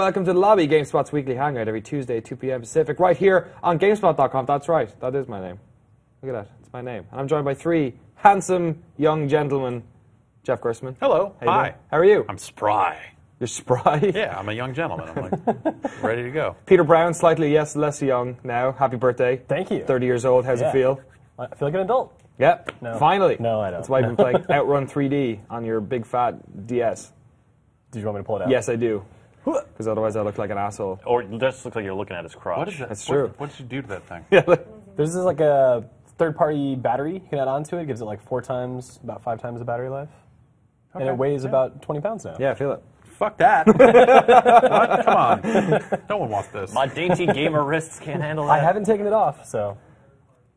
welcome to the lobby, GameSpot's weekly hangout every Tuesday, 2 p.m. Pacific, right here on GameSpot.com. That's right, that is my name. Look at that, it's my name. And I'm joined by three handsome young gentlemen. Jeff Gerstmann. Hello. Hi. How are you? I'm spry. You're spry? Yeah, I'm a young gentleman. I'm like ready to go. Peter Brown, slightly less young now. Happy birthday. Thank you. 30 years old. How's it feel? I feel like an adult. Yep. No. Finally. No, I don't. That's why you've been playing Outrun 3D on your big fat DS. Did you want me to pull it out? Yes, I do. Because otherwise I look like an asshole. Or it just looks like you're looking at his crotch. What is that? That's true. What did you do to that thing? There's this like a third-party battery you can add onto it. It gives it like about 5 times the battery life. Okay. And it weighs about 20 pounds now. Yeah, I feel it. Fuck that. What? Come on. No one wants this. My dainty gamer wrists can't handle that. I haven't taken it off, so.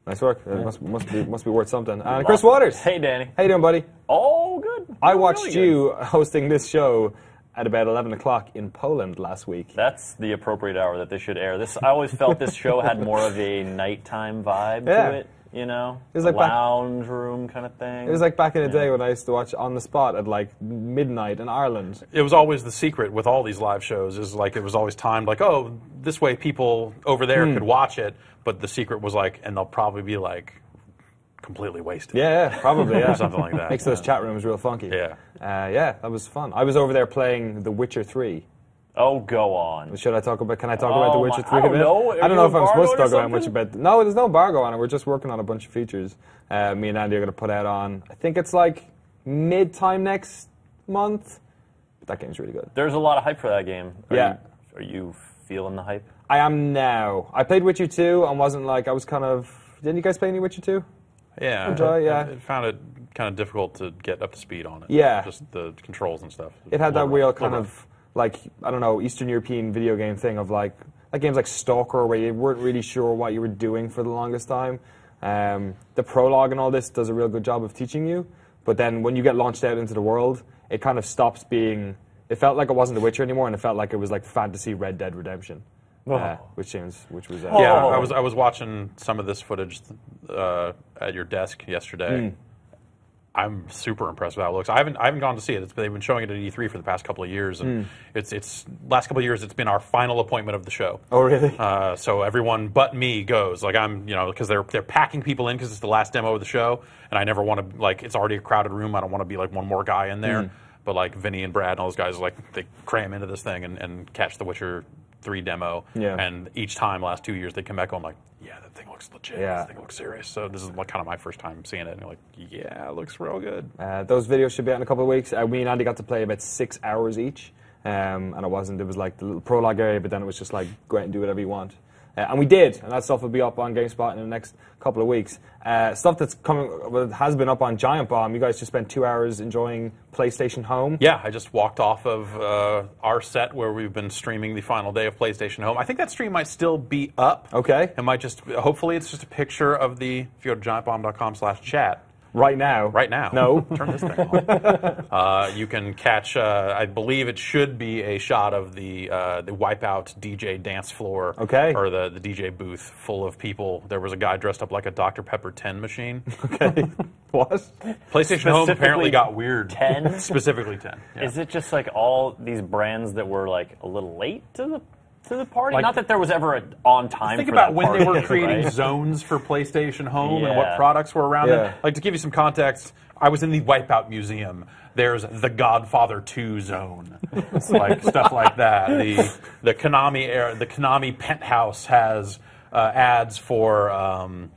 Nice work. It must be worth something. And Chris Waters. Hey, Danny. How you doing, buddy? Oh, good. I watched you hosting this show at about 11 o'clock in Poland last week. That's the appropriate hour that they should air. I always felt this show had more of a nighttime vibe to it. You know, it was like lounge room kind of thing. It was like back in the day when I used to watch On the Spot at like midnight in Ireland. It was always the secret with all these live shows is like it was always timed like, oh, this way people over there could watch it, but the secret was like, and they'll probably be like completely wasted. Yeah, probably, yeah. Or something like that. Makes those chat rooms real funky. Yeah. Yeah, that was fun. I was over there playing The Witcher 3. Oh, go on. Should I talk about? Can I talk about The Witcher 3 I don't know. I don't know if I'm supposed to talk about something? much about. No, there's no embargo on it. We're just working on a bunch of features. Me and Andy are going to put out on. I think it's like mid-time next month. But that game's really good. There's a lot of hype for that game. Are you feeling the hype? I am now. I played Witcher 2 and wasn't like I was kind of. Didn't you guys play any Witcher 2? Yeah. I found it kind of difficult to get up to speed on it. Yeah. Just the controls and stuff. It had that real kind of. Like, I don't know, Eastern European video game thing of like games like Stalker where you weren't really sure what you were doing for the longest time. The prologue and all this does a real good job of teaching you, but then when you get launched out into the world, it kind of stops being, it felt like it wasn't The Witcher anymore, and it felt like it was like fantasy Red Dead Redemption. Which was yeah, I was watching some of this footage at your desk yesterday. I'm super impressed with how it looks. I haven't gone to see it. They've been showing it at E3 for the past couple of years, and it's last couple of years. It's been our final appointment of the show. Oh, really? So everyone but me goes. Like I'm, because they're packing people in because it's the last demo of the show, and I never want to like it's already a crowded room. I don't want to be like one more guy in there. But like Vinny and Brad and all those guys, like they cram into this thing and catch the Witcher 3 demo. Yeah. And each time, last 2 years, they come back going like, yeah, that thing looks legit. Yeah. This thing looks serious. So this is like kind of my first time seeing it. And you're like, yeah, it looks real good. Those videos should be out in a couple of weeks. Me and Andy got to play about 6 hours each. And it was like the little prologue area, but then it was just like, go out and do whatever you want. And we did, and that stuff will be up on GameSpot in the next couple of weeks. Stuff that's has been up on Giant Bomb. You guys just spent 2 hours enjoying PlayStation Home. Yeah, I just walked off of our set where we've been streaming the final day of PlayStation Home. I think that stream might still be up. Okay. It might hopefully it's just a picture of if you go to giantbomb.com/chat. Right now. Right now. No. Turn this thing on. You can catch, I believe it should be a shot of the Wipeout DJ dance floor. Okay. Or the DJ booth full of people. There was a guy dressed up like a Dr. Pepper 10 machine. Okay. What? PlayStation Home apparently got weird. 10? Specifically 10. Yeah. Is it just like all these brands that were like a little late to the party? Like, not that there was ever an on time. Think for about that when party, they were creating right? zones for PlayStation Home and what products were around it. Like to give you some context, I was in the Wipeout Museum. There's the Godfather 2 zone, like stuff like that. The Konami Penthouse has ads for.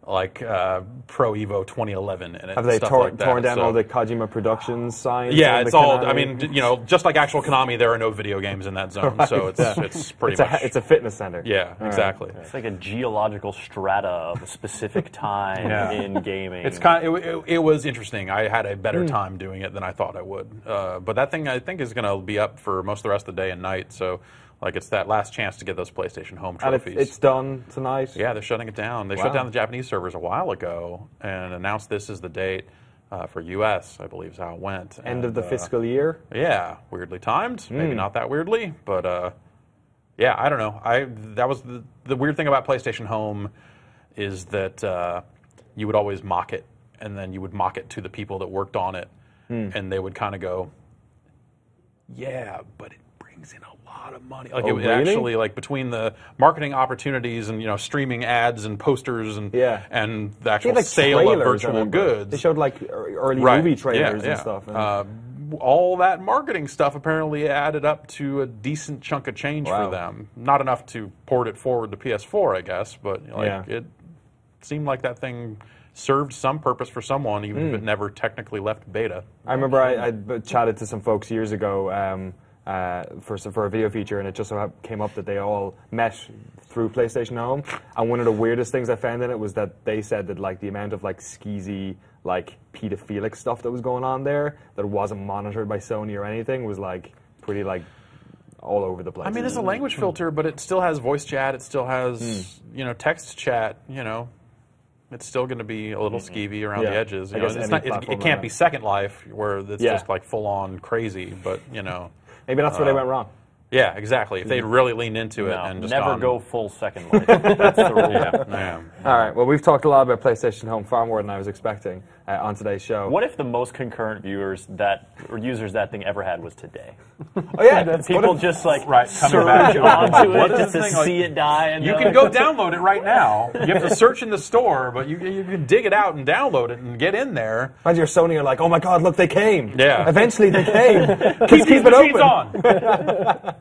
Pro Evo 2011 and have they torn down so, all the Kojima Productions signs? Yeah, it's all. Konami? I mean, just like actual Konami, there are no video games in that zone, so it's pretty much. It's a fitness center. Yeah, exactly. Right. It's like a geological strata of a specific time in gaming. It's kind of, it was interesting. I had a better time doing it than I thought I would. But that thing I think is going to be up for most of the rest of the day and night. So. Like, it's that last chance to get those PlayStation Home trophies. And it's done tonight? Yeah, they're shutting it down. They shut down the Japanese servers a while ago and announced this is the date for U.S., I believe is how it went. End of the fiscal year? Yeah, weirdly timed. Maybe not that weirdly, but yeah, I don't know. That was the weird thing about PlayStation Home is that you would always mock it, and then you would mock it to the people that worked on it, and they would kind of go, yeah, but it brings in a lot of money. Like Oh, it really? actually, like between the marketing opportunities and streaming ads and posters and and the actual like sale of trailers, I virtual remember. goods. They showed like early Right. movie trailers Yeah, and yeah. stuff. And All that marketing stuff apparently added up to a decent chunk of change Wow. for them. Not enough to port it forward to PS4, I guess, but it seemed like that thing served some purpose for someone, even if it never technically left beta. I remember I chatted to some folks years ago for a video feature, and it just so came up that they all met through PlayStation Home. And one of the weirdest things I found in it was that they said that like the amount of like skeezy, like pedophilic stuff that was going on there that wasn't monitored by Sony or anything was like pretty like all over the place. I mean, there's a language filter, but it still has voice chat. It still has text chat. It's still going to be a little skeevy around the edges. I guess It's any not, platform it can't like be that. Second Life where it's just like full on crazy. But maybe that's where they went wrong. yeah, exactly. If they'd really leaned into it and just never gone, go full Second Life. That's the rule. Yeah. All right. Well, we've talked a lot about PlayStation Home, far more than I was expecting on today's show. What if the most concurrent viewers or users that thing ever had was today? Oh yeah, People just like coming surge back. onto What it is just this to thing like? see it die. And You can go download it right now. You have to search in the store, but you can dig it out and download it and get in there. Imagine your Sony are like, oh my god, look, they came. Yeah. Eventually they came. Keep Keep it machines open. on.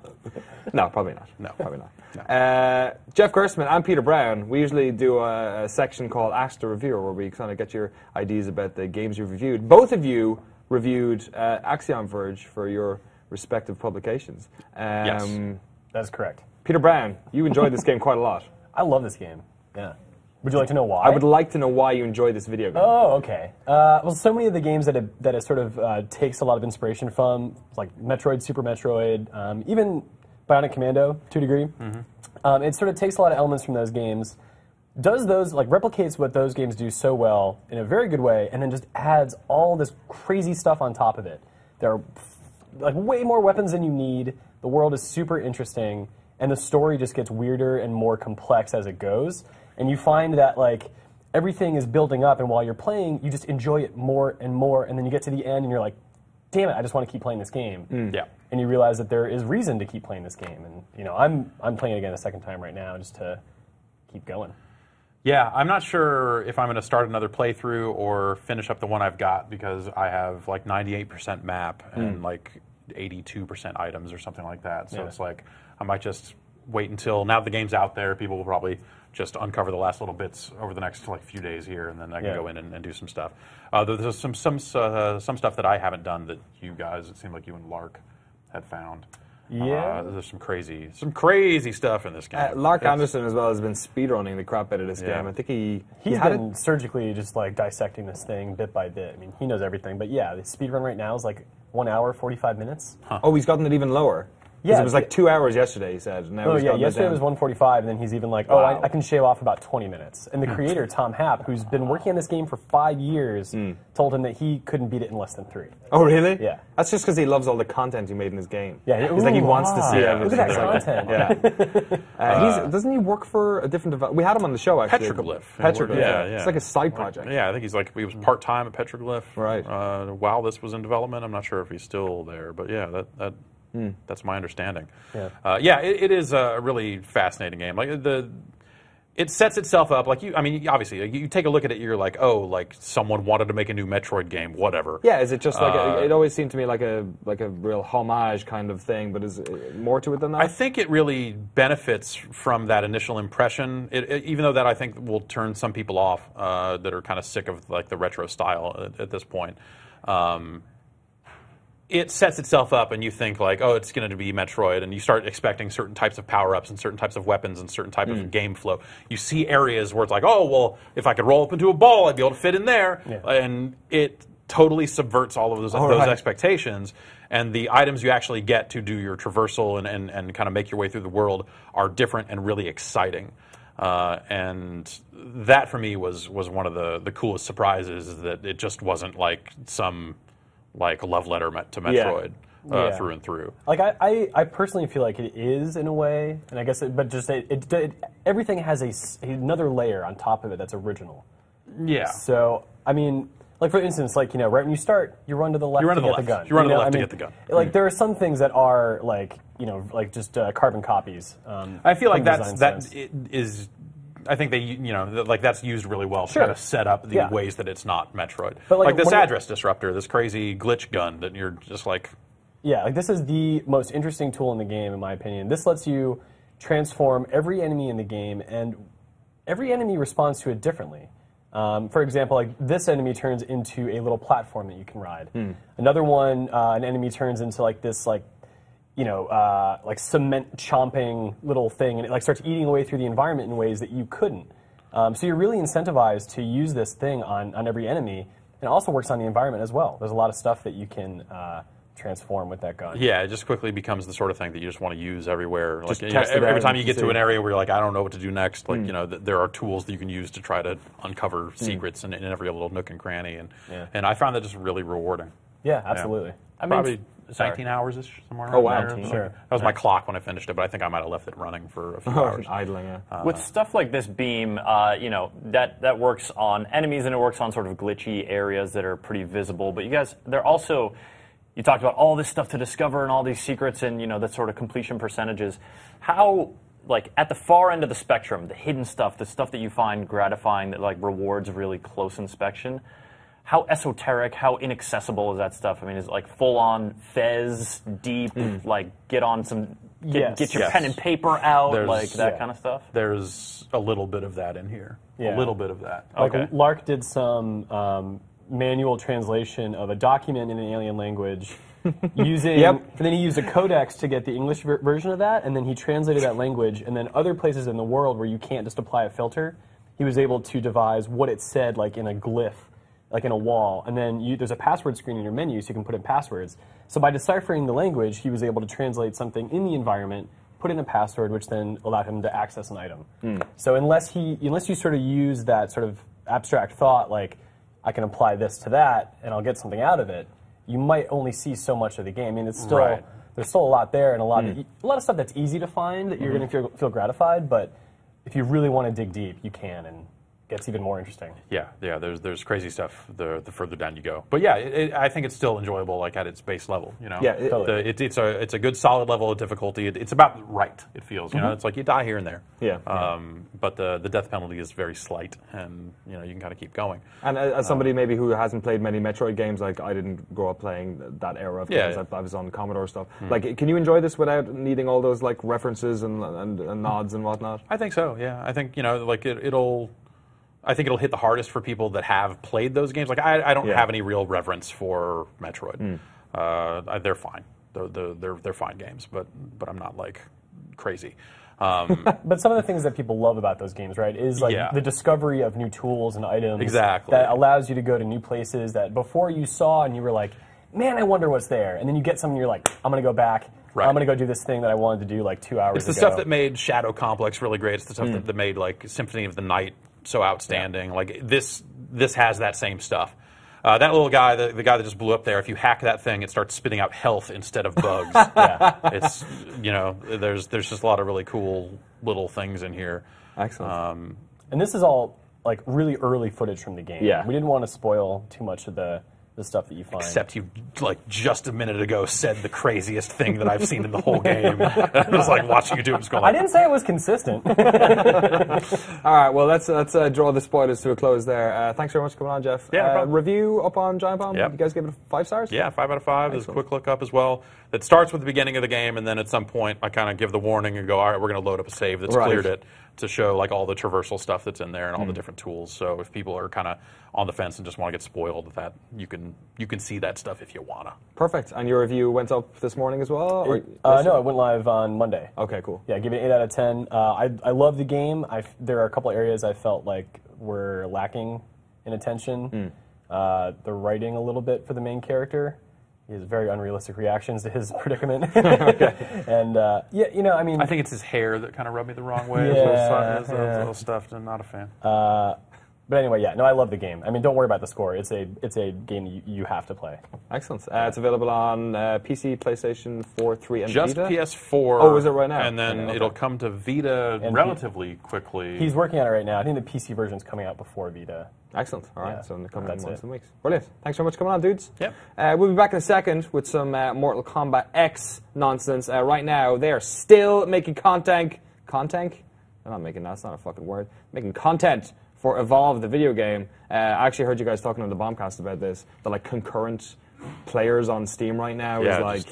No, probably not. No. Probably not. Jeff Gerstmann and Peter Brown, we usually do a section called Ask the Reviewer where we kind of get your ideas about the games you've reviewed. Both of you reviewed Axiom Verge for your respective publications. Yes. That's correct. Peter Brown, you enjoyed this game quite a lot. I love this game. Yeah. Would you like to know why? I would like to know why you enjoyed this video game. Oh, okay. Well, so many of the games that it sort of takes a lot of inspiration from, like Metroid, Super Metroid, even Bionic Commando to a degree. It sort of takes a lot of elements from those games, does those, like replicates what those games do so well in a very good way, and then just adds all this crazy stuff on top of it. There are like way more weapons than you need. The world is super interesting, and the story just gets weirder and more complex as it goes. And you find that like everything is building up, and while you're playing, you just enjoy it more and more. And then you get to the end, and you're like, "Damn it! I just want to keep playing this game." Yeah. And you realize that there is reason to keep playing this game. And I'm playing it again a second time right now just to keep going. Yeah, I'm not sure if I'm going to start another playthrough or finish up the one I've got because I have like 98% map and like 82% items or something like that. So it's like I might just wait until now the game's out there. People will probably just uncover the last little bits over the next like few days here, and then I can go in and do some stuff. There's some stuff that I haven't done that you guys, it seemed like you and Lark had found. Yeah. There's some crazy stuff in this game. Lark Anderson as well has been speedrunning the crap out of this game. I think He's had been surgically just like dissecting this thing bit by bit. I mean, he knows everything. But yeah, the speedrun right now is like 1 hour, 45 minutes. Oh, he's gotten it even lower. 'Cause Yeah, it was like 2 hours yesterday, he said. And now Oh he's yeah, gotten it yesterday down. was 145, and then he's even like, oh, I can shave off about 20 minutes. And the creator, Tom Happ, who's been working on this game for 5 years, told him that he couldn't beat it in less than 3. Oh, really? Yeah. That's just because he loves all the content he made in his game. Yeah, He's like, he wants to see Look everything. at that content. Yeah. Doesn't he work for a different developer? We had him on the show, actually. Petroglyph. Petroglyph, Yeah, yeah. yeah. It's like a side project. Yeah, I think he was part-time at Petroglyph. Right. While this was in development. I'm not sure if he's still there, but yeah, that's my understanding. Yeah. It is a really fascinating game. Like it sets itself up like obviously you take a look at it, you're like, oh, like someone wanted to make a new Metroid game, whatever. Yeah, is it just like it always seemed to me like a real homage kind of thing, but is it more to it than that? I think it really benefits from that initial impression, even though that I think will turn some people off that are kind of sick of like the retro style at this point. It sets itself up, and you think like, oh, it's going to be Metroid, and you start expecting certain types of power-ups and certain types of weapons and certain type of game flow. You see areas where it's like, oh, well, if I could roll up into a ball, I'd be able to fit in there, and it totally subverts all of those expectations. And the items you actually get to do your traversal and kind of make your way through the world are different and really exciting. And that for me was one of the coolest surprises, is that it just wasn't like some like love letter to Metroid through and through. Like I personally feel like it is in a way, and I guess, everything has another layer on top of it that's original. Yeah. So I mean, Like, for instance, like, right when you start, you run to the left You run to to the get left. the gun. You run to the left to get the gun. Like, there are some things that are, like, like just carbon copies. I feel like from design sense. is. I think they, like that's used really well to Sure. kind of set up the Yeah. ways that it's not Metroid. But, like, like this one of the- address disruptor, this crazy glitch gun that you're just like. Yeah, like this is the most interesting tool in the game, in my opinion. This lets you transform every enemy in the game, and every enemy responds to it differently. For example, like this enemy turns into a little platform that you can ride. Another one, an enemy turns into like this, like like cement chomping little thing, and it like starts eating away through the environment in ways that you couldn't. So you're really incentivized to use this thing on every enemy, and it also works on the environment as well. There's a lot of stuff that you can transform with that gun. Yeah, it just quickly becomes the sort of thing that you just want to use everywhere. Just Like, test it every out time you and get see. to an area where you're like, I don't know what to do next. Like there are tools that you can use to try to uncover secrets in every little nook and cranny, and I found that just really rewarding. Yeah, absolutely. I mean, Probably sorry. 19 hours ish somewhere. Oh, around wow. there. Sure. That was my clock when I finished it, but I think I might have left it running for a few hours. Idling, yeah. With stuff like this beam, that works on enemies and it works on sort of glitchy areas that are pretty visible. But you guys, they're also, you talked about all this stuff to discover and all these secrets and that sort of completion percentages. How, like at the far end of the spectrum, the hidden stuff, the stuff that you find gratifying that like rewards really close inspection, how esoteric, how inaccessible is that stuff? I mean, is it like full-on Fez, deep, like get your pen and paper out, There's- like that yeah. kind of stuff? There's a little bit of that in here. Yeah. A little bit of that. Like Okay. Lark did some manual translation of a document in an alien language using, Yep. and then he used a codex to get the English version of that, and then he translated that language, and then other places in the world where you can't just apply a filter, he was able to devise what it said like in a glyph, like in a wall, and then there's a password screen in your menu so you can put in passwords. So by deciphering the language, he was able to translate something in the environment, put in a password, which then allowed him to access an item. So unless you sort of use that sort of abstract thought, like I can apply this to that and I'll get something out of it, you might only see so much of the game. I mean, it's still Right. there's still a lot there and a lot of stuff that's easy to find that you're going to feel gratified. But if you really want to dig deep, you can, and it gets even more interesting. Yeah. There's crazy stuff the further down you go. But yeah, I think it's still enjoyable, like at its base level. Yeah, totally. It's a good solid level of difficulty. It's about right. It feels. It's like you die here and there. Yeah. But the death penalty is very slight, and you can kind of keep going. And as somebody maybe who hasn't played many Metroid games, like I didn't grow up playing that era of games. Yeah. I was on Commodore stuff. Like, can you enjoy this without needing all those like references and nods and whatnot? I think so. Yeah. I think like it'll. I think it'll hit the hardest for people that have played those games. Like I don't have any real reverence for Metroid. They're fine. They're fine games, but I'm not like crazy. But some of the things that people love about those games, right, is like Yeah. the discovery of new tools and items Exactly. that allows you to go to new places that before you saw and you were like, man, I wonder what's there. And then you get something and you're like, I'm going to go back. Right. I'm going to go do this thing that I wanted to do like 2 hours ago. It's the stuff that made Shadow Complex really great. It's the stuff that made like Symphony of the Night so outstanding. Like this has that same stuff. That little guy, the guy that just blew up there, if you hack that thing, it starts spitting out health instead of bugs. It's there's just a lot of really cool little things in here. Excellent. And this is all like really early footage from the game. Yeah. We didn't want to spoil too much of the stuff that you find. Except you, like, just a minute ago said the craziest thing that I've seen in the whole game. I was like watching you do it, just going I didn't say it was consistent. All right, well, let's draw the spoilers to a close there. Thanks very much for coming on, Jeff. Yeah, no problem. Review up on Giant Bomb. Yep. You guys give it 5 stars? Yeah, 5 out of 5. There's a Excellent. quick look up as well. It starts with the beginning of the game, and then at some point I kind of give the warning and go, all right, we're going to load up a save that's Right. cleared it to show like all the traversal stuff that's in there and all the different tools. So if people are kind of on the fence and just want to get spoiled, that you can see that stuff if you wanna. Perfect. And your review went up this morning as well? Or No, it went live on Monday. Okay, cool. Yeah, give it an 8 out of 10. I love the game. There are a couple areas I felt like were lacking in attention. The writing a little bit for the main character. He has very unrealistic reactions to his predicament. And I mean, I think it's his hair that kind of rubbed me the wrong way. Yeah, Those little stuff. I'm not a fan. But anyway, yeah, no, I love the game. I mean, don't worry about the score. It's a game you have to play. Excellent. It's available on PC, PlayStation 4, 3, and Just Vita? PS4. Oh, is it right now? And then Okay. it'll come to Vita And relatively quickly. He's working on it right now. I think the PC version's coming out before Vita. Excellent. All right, Yeah, so in the coming that's months it. and weeks. Brilliant. Thanks very much for coming on, dudes. Yep. We'll be back in a second with some Mortal Kombat X nonsense. Right now, they are still making content. Content? I'm not making that. That's not a fucking word. Making content for Evolve, the video game. I actually heard you guys talking on the Bombcast about this. The like concurrent players on Steam right now is like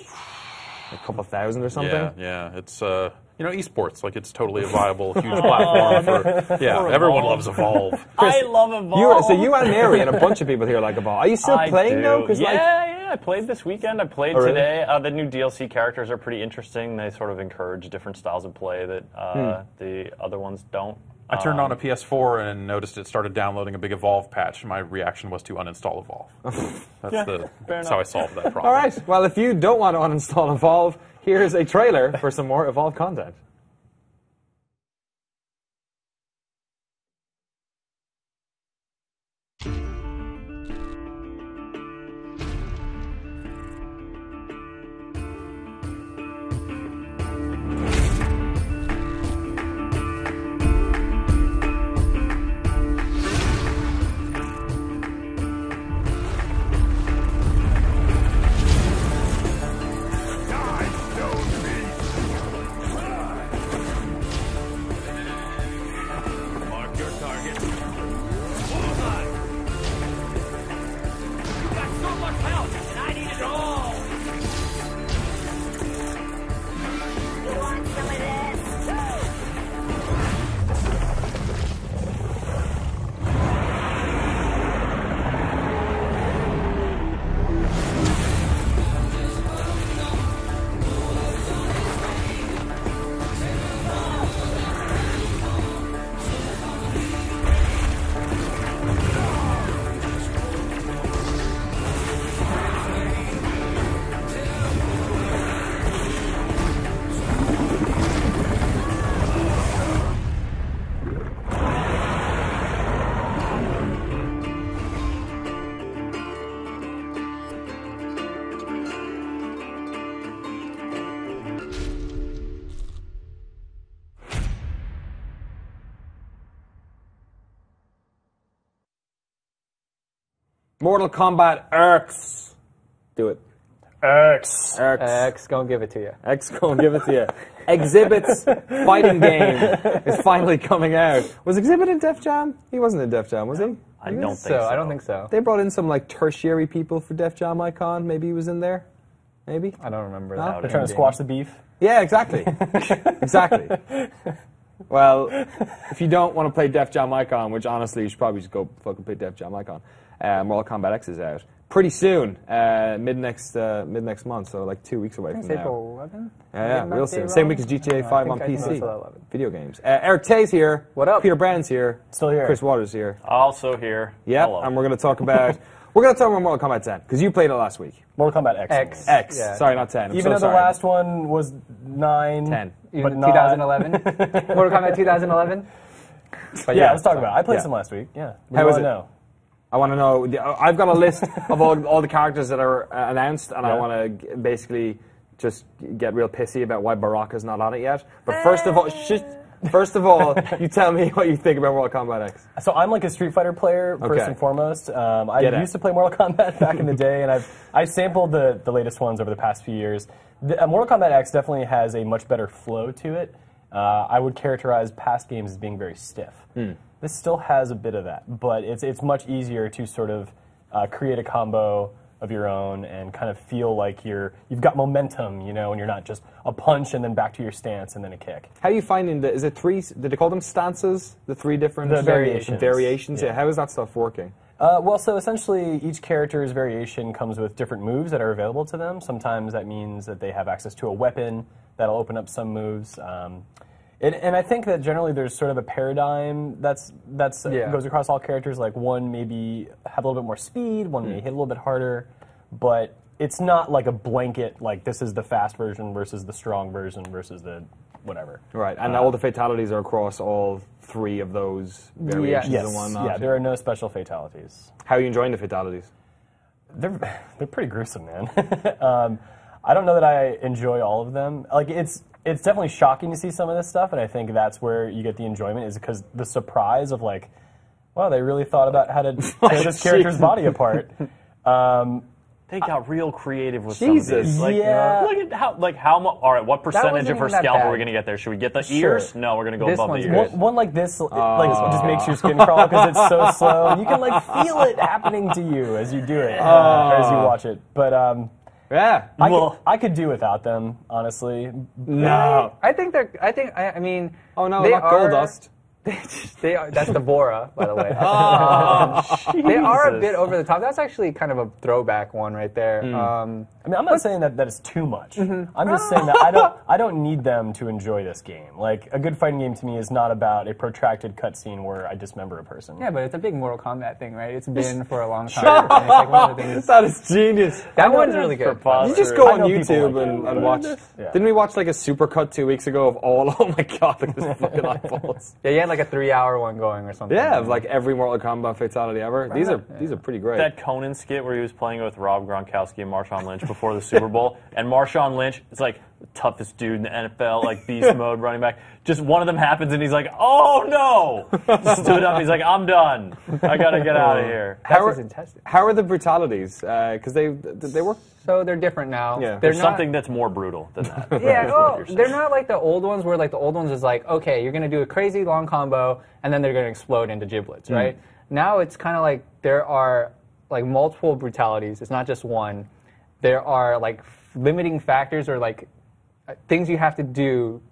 a couple thousand or something. Yeah. It's esports. Like it's totally a viable, huge platform for. Yeah, everyone loves Evolve. I love Evolve. So you and Mary and a bunch of people here like Evolve. Are you still playing though? Yeah, I played this weekend. I played really? today. The new DLC characters are pretty interesting. They sort of encourage different styles of play that the other ones don't. I turned on a PS4 and noticed it started downloading a big Evolve patch. My reaction was to uninstall Evolve. That's how I solved that problem. All right. Well, if you don't want to uninstall Evolve, here's a trailer for some more Evolve content. Mortal Kombat X. Do it. X. X, gonna give it to you. X gonna give it to you. Exhibit's fighting game is finally coming out. Was Exhibit in Def Jam? He wasn't in Def Jam, was he? I don't think so. I don't think so. They brought in some like tertiary people for Def Jam Icon. Maybe he was in there. Maybe. I don't remember No? that. They're trying to squash the beef. Yeah, exactly. Exactly. Well, if you don't want to play Def Jam Icon, which honestly you should probably just go fucking play Def Jam Icon, Mortal Kombat X is out pretty soon, mid next month, so like 2 weeks away from now. April 11th? Yeah, real soon. Same week as GTA 5 on I think PC. it's 11. Video games. Erick Tay's here. What up? Peter Brown's here. Still here. Chris Waters here. Also here. Yep. Hello. And we're going to talk about Mortal Kombat 10 because you played it last week. Mortal Kombat X. X. X. Yeah. Sorry, not 10. I'm Even so though the sorry. last one was 9. 10. But Even not 2011? Mortal Kombat 2011? But yeah, let's talk about it. I played Yeah. some last week. Yeah. How was I it? know? I want to know. I've got a list of all the characters that are announced, and I Yeah. want to basically just get real pissy about why Baraka's not on it yet. But first of all, you tell me what you think about Mortal Kombat X. So I'm like a Street Fighter player first Okay. and foremost. I Get it. used to play Mortal Kombat back in the day, and I've sampled the latest ones over the past few years. Mortal Kombat X definitely has a much better flow to it. I would characterize past games as being very stiff. This still has a bit of that, but it's much easier to sort of create a combo of your own and kind of feel like you've got momentum, and you're not just a punch and then back to your stance and then a kick. How are you finding is it three? Did they call them stances? The three different The variations. Variations. Yeah. Yeah. How is that stuff working? Well, so essentially each character's variation comes with different moves that are available to them. Sometimes that means that they have access to a weapon that'll open up some moves. And I think that generally there's sort of a paradigm that's goes across all characters. Like one maybe have a little bit more speed, one may hit a little bit harder, but it's not like a blanket like this is the fast version versus the strong version versus the whatever. Right, and all the fatalities are across all 3 of those variations Yes, and whatnot. yeah, there are no special fatalities. How are you enjoying the fatalities? They're pretty gruesome, man. I don't know that I enjoy all of them. Like it's definitely shocking to see some of this stuff, and I think that's where you get the enjoyment is because the surprise of like, wow, they really thought about how to tear this character's body apart. They got real creative with Jesus. some of these. Like, Yeah. Look at how much. All right, what percentage wasn't of her even that scalp are bad. we going to get there? Should we get the Sure. ears? No, we're going to go This above the one's ears. One like this, like just makes your skin crawl because it's so slow, and you can like feel it happening to you as you do it, or as you watch it. But Yeah. I could do without them, honestly. No. I mean. Oh no, they not are- Goldust. They are. That's the Bora, by the way. They are a bit over the top. That's actually kind of a throwback one right there. I mean, I'm not saying that is too much. I'm just saying that I don't need them to enjoy this game. Like a good fighting game to me is not about a protracted cutscene where I dismember a person. Yeah, but it's a big Mortal Kombat thing, right? It's been for a long time. And it's like one of the things. That is genius. That one's really good. You just go I on know people YouTube like and watch. Yeah. Didn't we watch like a supercut 2 weeks ago of all? Oh my god, like this fucking eyeballs. Yeah, you had like a 3-hour one going or something. Yeah, of like every Mortal Kombat fatality ever. These are pretty great. That Conan skit where he was playing with Rob Gronkowski and Marshawn Lynch before the Super Bowl, and Marshawn Lynch is like the toughest dude in the NFL, like beast mode running back. Just one of them happens, and he's like, "Oh no!" Stood up. He's like, "I'm done. I gotta get out of here." That's his intestine. How are the brutalities? Because they work. So they're different now. Yeah. They're There's not, something that's more brutal than that. Yeah, is what well, you're saying. they're not like the old ones where like the old ones is like, okay, you're gonna do a crazy long combo and then they're gonna explode into giblets, right? Now it's kind of like there are like multiple brutalities. It's not just one. There are like limiting factors or like things you have to do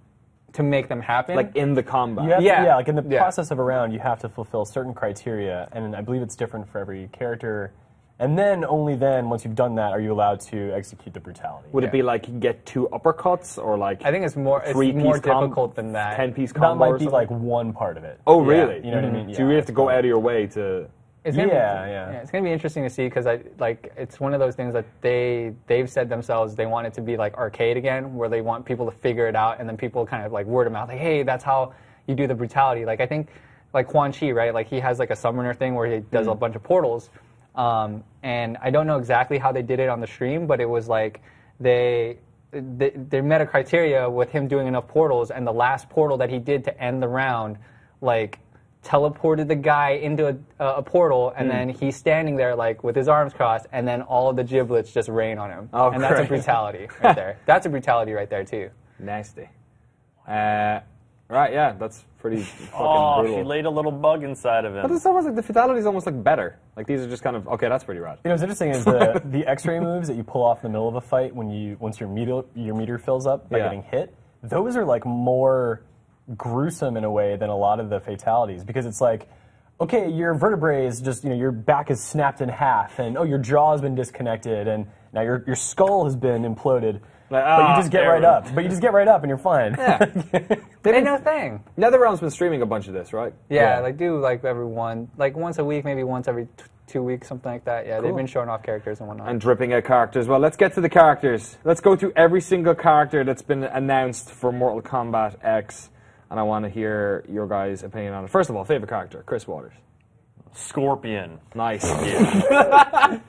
to make them happen. Like in the combat. You have Yeah. to, like in the Yeah. process of a round, you have to fulfill certain criteria, and I believe it's different for every character. And then, only then, once you've done that, are you allowed to execute the brutality. Would it be like you get 2 uppercuts or like I think it's more 3-piece difficult than that. 10-piece combo? That might or be something? like one part of it. Oh really? You know what I mean? So you really have to go out of your way to. It's gonna Yeah. It's gonna be interesting to see because it's one of those things that they've said themselves they want it to be like arcade again, where they want people to figure it out, and then people kind of like word of mouth, like, hey, that's how you do the brutality. Like I think like Quan Chi, right? Like he has like a summoner thing where he does a bunch of portals, and I don't know exactly how they did it on the stream, but it was like they met a criteria with him doing enough portals, and the last portal that he did to end the round, like teleported the guy into a portal, and then he's standing there like with his arms crossed, and then all of the giblets just rain on him. Oh, and that's a great. brutality right there. That's a brutality right there too. Nasty. Right, yeah, that's pretty fucking Oh, brutal. she laid a little bug inside of But him. it's almost like the fatality is almost like better. Like these are just kind of okay. That's pretty rad. You know, what's interesting is the X-ray moves that you pull off in the middle of a fight once your meter fills up by Yeah. getting hit. Those are like more gruesome in a way than a lot of the fatalities because it's like, okay, your vertebrae is just your back is snapped in half, and your jaw has been disconnected, and now your skull has been imploded. Like, But you just get there right we up. But you just get right up, and you're fine. Yeah. Ain't no thing. NetherRealm's been streaming a bunch of this, right? Yeah, like do like once a week, maybe once every 2 weeks, something like that. Yeah, Cool. they've been showing off characters and whatnot. And dripping out characters. Well, let's get to the characters. Let's go through every single character that's been announced for Mortal Kombat X, and I want to hear your guys' opinion on it. First of all, favorite character, Chris Waters. Scorpion. Nice. I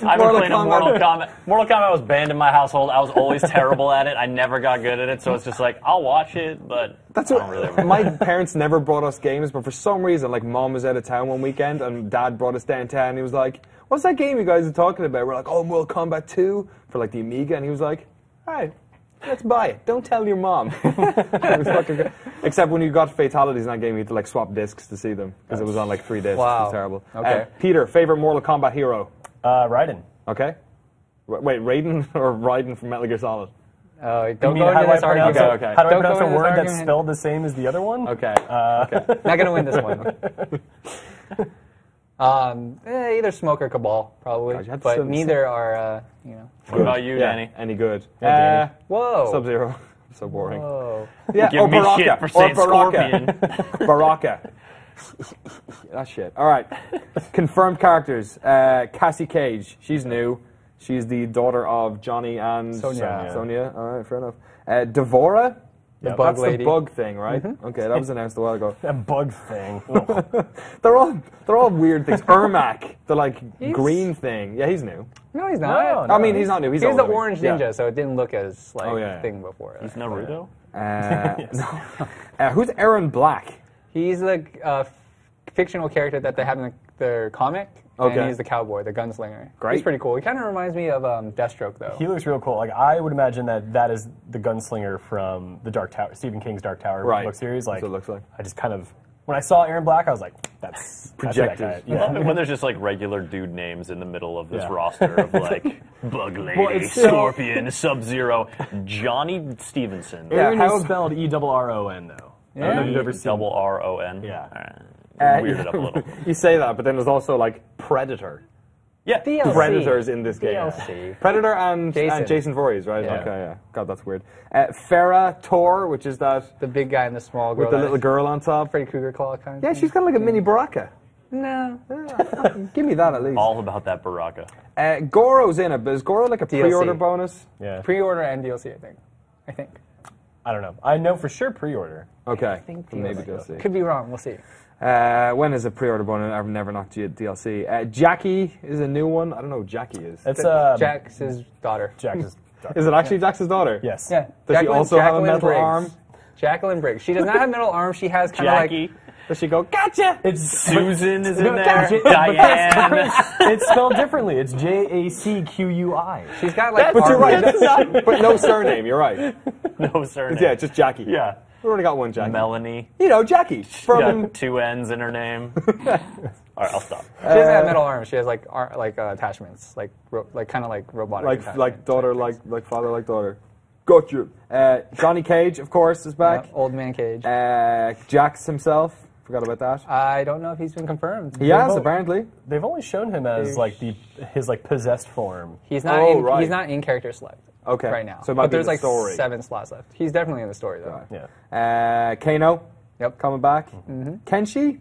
haven't played a Mortal Kombat. Mortal Kombat was banned in my household. I was always terrible at it. I never got good at it, so it's just like I'll watch it, but That's I what don't really. my parents never brought us games, but for some reason, like mom was out of town one weekend, and dad brought us downtown. And he was like, "What's that game you guys are talking about?" We're like, "Oh, Mortal Kombat 2 for like the Amiga," and he was like, "All right, let's buy it. Don't tell your mom." It was fucking good. Except when you got fatalities in that game, you had to like swap discs to see them because it was on like 3 discs. It Wow. was terrible. Okay. Peter, favorite Mortal Kombat hero? Raiden. Okay. Wait, Raiden or Raiden from Metal Gear Solid? Don't You mean, go how into do I this pronounce argument. Okay. How do I Don't pronounce go a into this word that's argument. spelled the same as the other one? Okay. Not gonna win this one. Either Smoke or Cabal, probably. God, you had to But say- neither are, What about you, Yeah, Danny? any good? Danny. Whoa. Sub-Zero. So boring. Whoa. Yeah, Give or me Baraka. shit for Or saying Baraka. Scorpion. Baraka. That shit. All right. Confirmed characters. Cassie Cage. She's new. She's the daughter of Johnny and Sonya. Sonya. All right, fair enough. Devora. bug That's lady. the bug thing, right? Okay, that was announced a while ago. That bug thing. They're all weird things. Ermac, the green thing. Yeah, he's new. No, he's not. No, I mean, he's not new. He's He was old, the I mean. orange Yeah. ninja, so it didn't look as yeah. thing before. He's Naruto. Who's Aaron Black? He's the fictional character that they have in their comic. Okay. And he's the cowboy, the gunslinger. Great. He's pretty cool. He kind of reminds me of Deathstroke, though. He looks real cool. Like I would imagine that is the gunslinger from the Dark Tower, Stephen King's Dark Tower book series. That's what it looks like. I just kind of when I saw Aaron Black, I was like, that's Projected. That's that guy. Yeah. When there's just regular dude names in the middle of this roster of Bug Lady, it's so- Scorpion, Sub-Zero, Johnny Stevenson. Aaron how- is spelled E-R-R-O-N though. I don't know if you've ever seen. Double R-O-N. Yeah. Weird it up a little. You say that, but then there's also Predator. Yeah. DLC. Predators in this game. DLC. Predator and Jason Voorhees, right? Yeah. Okay, yeah. God, that's weird. Farrah Tor, which is that The big guy and the small girl. with the little girl on top. Freddy Krueger claw kind of Yeah, thing. she's kind of like a mini Baraka. No. Give me that at least. All about that Baraka. Goro's in it, but is Goro like a DLC. pre-order bonus? Yeah. Pre-order and DLC, I think. I don't know. I know for sure pre-order. Okay, think maybe DLC. DLC. Could be wrong. We'll see. When is a pre-order bonus? I've never knocked DLC. Jackie is a new one. I don't know who Jackie is. It's Jack's his daughter. Jack's Is it actually Jax's daughter? Yes. Yeah. Does she also have a metal arm? Jacqueline Briggs. She does not have metal arm. She has kind of Jackie. Does she go, gotcha? It's Susan is in there. Gotcha. Diane. it's spelled differently. It's Jacqui. she's got like. But you're arm- right. But no surname, you're right. No surname. Yeah, just Jackie. Yeah. We've already got one Jackie. Melanie. You know, Jackie. From Got two N's in her name. All right, I'll stop. She doesn't have metal arms. She has like attachments, like kind of like robotic. like attachments. daughter, like father, like daughter. Gotcha. Johnny Cage, of course, is back. Yep, old man Cage. Jax himself. Forgot about that. I don't know if he's been confirmed. He has, both- apparently. They've only shown him as his possessed form. He's not. right. He's not in character select. Okay. Right now. So it might but be there's the like story. 7 slots left. He's definitely in the story though. Right. Yeah. Kano. Yep. Coming back. Kenshi.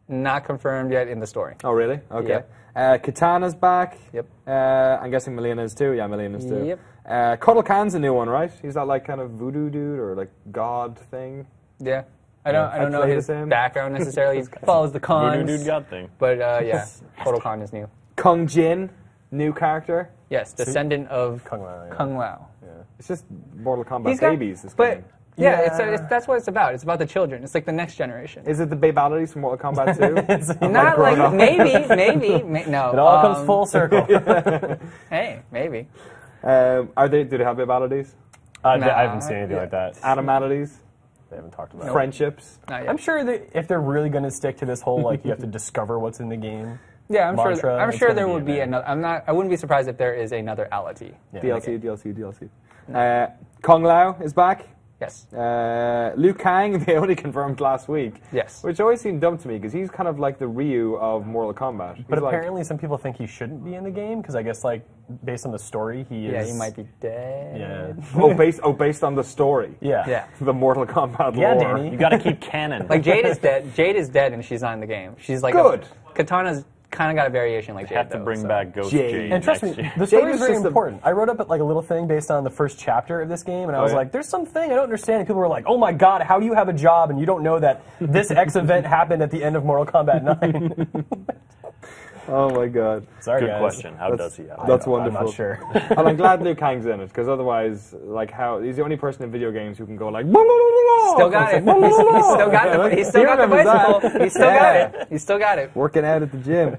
Not confirmed yet in the story. Oh, really? Okay. Yep. Katana's back. Yep. I'm guessing Melina is too. Yeah, Melina is too. Yep. Kuddle Khan's a new one, right? He's that like kind of voodoo dude or like god thing. Yeah. I don't know played his with him. background necessarily. He follows the cons. Voodoo dude god thing. But yeah, Kotal Khan is new. Kung Jin, new character. Yes, descendant of Kung Lao, yeah. Kung Lao. It's just Mortal Kombat He's got- babies. This But game. yeah, it's that's what it's about. It's about the children. It's like the next generation. Is it the babalities from Mortal Kombat 2? Not grown like up. maybe no. It all comes full circle. Hey, maybe. Do they have babalities? I haven't seen anything like that. Animalities? They haven't talked about it. Friendships? Not yet. I'm sure that if they're really going to stick to this whole you have to discover what's in the game. Yeah, I'm mantra, sure. I'm it's sure gonna there be would in be there. another. I wouldn't be surprised if there is another ality. Yeah. DLC. Kung Lao is back. Yes. Liu Kang, they only confirmed last week. Yes. Which always seemed dumb to me because he's kind of like the Ryu of Mortal Kombat. He's But like- apparently some people think he shouldn't be in the game because I guess based on the story he is. Yeah, he might be dead. Yeah. based on the story. Yeah. Yeah. The Mortal Kombat Yeah, lore. Danny. You got to keep canon. Like Jade is dead. Jade is dead, and she's not in the game. She's like Good. Katana's kind of got a variation like Jade. have to though, bring so. back Ghost Jade. Jade. And trust me, next year. the story Jade is was very just a- important. I wrote up like a little thing based on the first chapter of this game, and I was yeah? like, "There's something I don't understand." And people were like, "Oh my god, how do you have a job and you don't know that this X event happened at the end of Mortal Kombat 9?" Oh my god. Sorry, Good guys. question. How does he have it? That's I'm wonderful. not sure. And I'm glad Liu Kang's in it because otherwise, he's the only person in video games who can go like. Still Still got it. He's still got the. He's still got the bicycle. He's still got it. He's still got it. Working out at the gym.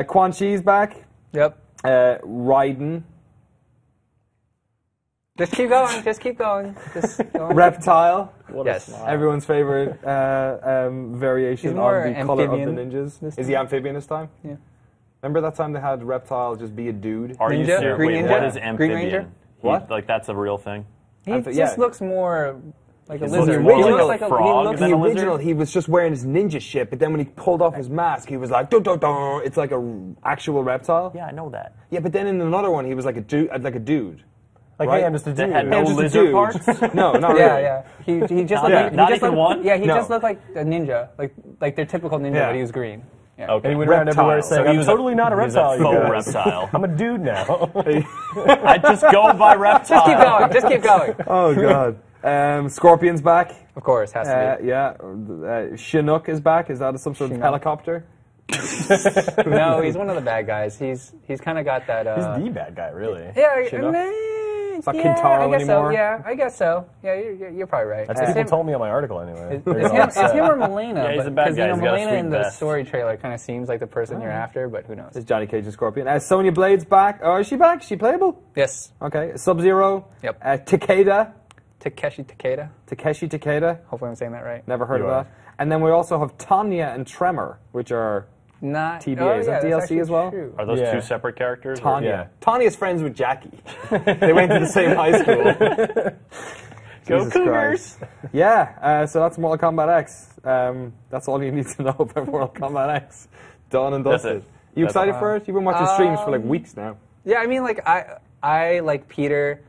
Quan Chi's back. Yep. Raiden. Just keep going. Just keep going. Just going. Reptile. Yes. Everyone's favorite variation He's more on the color of the amphibian ninjas. this Is he amphibian this time? Yeah. Remember that time they had Reptile just be a dude? Are you Ninja? serious? Green Wait, Ninja? what is Green amphibian? Ranger? What? Like that's a real thing? He yeah. just looks more like a He lizard. looks He more looks like like a a frog He looks than The a lizard? original, he was just wearing his ninja shit, but then when he pulled off his mask, he was like, dun, dun, dun. It's like a actual reptile. Yeah, I know that. Yeah, but then in another one, he was like a dude. Like, Right? hey, I'm just a That dude. had no just a lizard dude. parts? No, not Yeah, really. yeah. He just Not looked. even- not he just even looked, one? Yeah, he No. just looked like a ninja, like their typical ninja, Yeah. but he was green. Yeah. Okay. And he went around Reptile. everywhere So saying, he "I'm was totally not a he was reptile." you faux guys. reptile. I'm a dude now. I just go by reptile. Just keep going. Just keep going. Oh god. Scorpion's back. Of course, has to be. Yeah. Chinook is back. Is that some sort of helicopter? No, he's one of the bad guys. He's kind of got that. He's the bad guy, really. Yeah, Chinook? it's not Kintaro I guess anymore? So. Yeah, I guess so. Yeah, you're probably right. That's what people told me on my article anyway. It's him or Melina. Yeah, he's a bad guy. He's got a Melina sweet in the vest. story trailer kind of seems like the person you're after, but who knows? It's Johnny Cage and Scorpion. Sonya Blade's back. Oh, is she back? Is she playable? Yes. Okay. Sub-Zero. Yep. Takeda. Takeshi Takeda. Takeshi Takeda. Hopefully I'm saying that right. Never heard You of are. that. And then we also have Tanya and Tremor, which are Not TBA. Oh, Is yeah, that that's DLC actually as well? true. Are those Yeah. two separate characters? or- Tanya. Yeah. Tanya's friends with Jackie. They went to the same high school. Go Jesus Cougars! Christ. Yeah, so that's Mortal Kombat X. That's all you need to know about Mortal Kombat X. Done and That's dusted. it. You That's excited all. for it? You've been watching streams for like weeks now. Yeah, I mean, like I like Peter,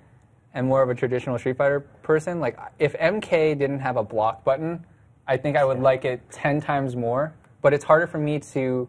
am more of a traditional Street Fighter person. Like if MK didn't have a block button, I think I would like it 10 times more. But it's harder for me to,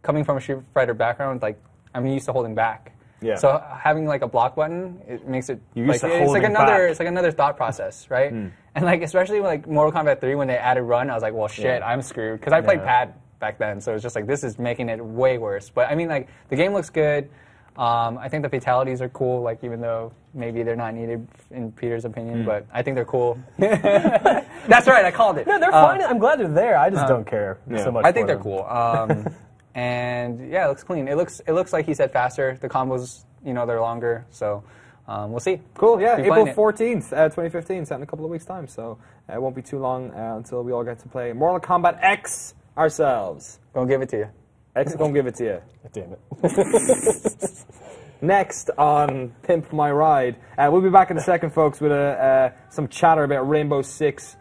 coming from a Street Fighter background, like I'm used to holding back. Yeah. So having like a block button, it makes it You're used like to it's like holding another back. it's like another thought process, right? And like especially with, like Mortal Kombat 3 when they added run, I was like, well shit, I'm screwed because I played pad back then, so it's just like this is making it way worse. But I mean, like the game looks good. I think the fatalities are cool, like even though maybe they're not needed in Peter's opinion, but I think they're cool. That's right, I called it. No, they're fine. I'm glad they're there. I just don't care so much. I think for they're them. cool. And yeah, it looks clean. It looks like he said faster. The combos, they're longer. So we'll see. Cool, yeah. Be April playing it. 14th, 2015. It's out in a couple of weeks' time, so it won't be too long until we all get to play Mortal Kombat X ourselves. Gonna give it to you. X gonna give it to you. Damn it. Next on Pimp My Ride, we'll be back in a second, folks, with some chatter about Rainbow Six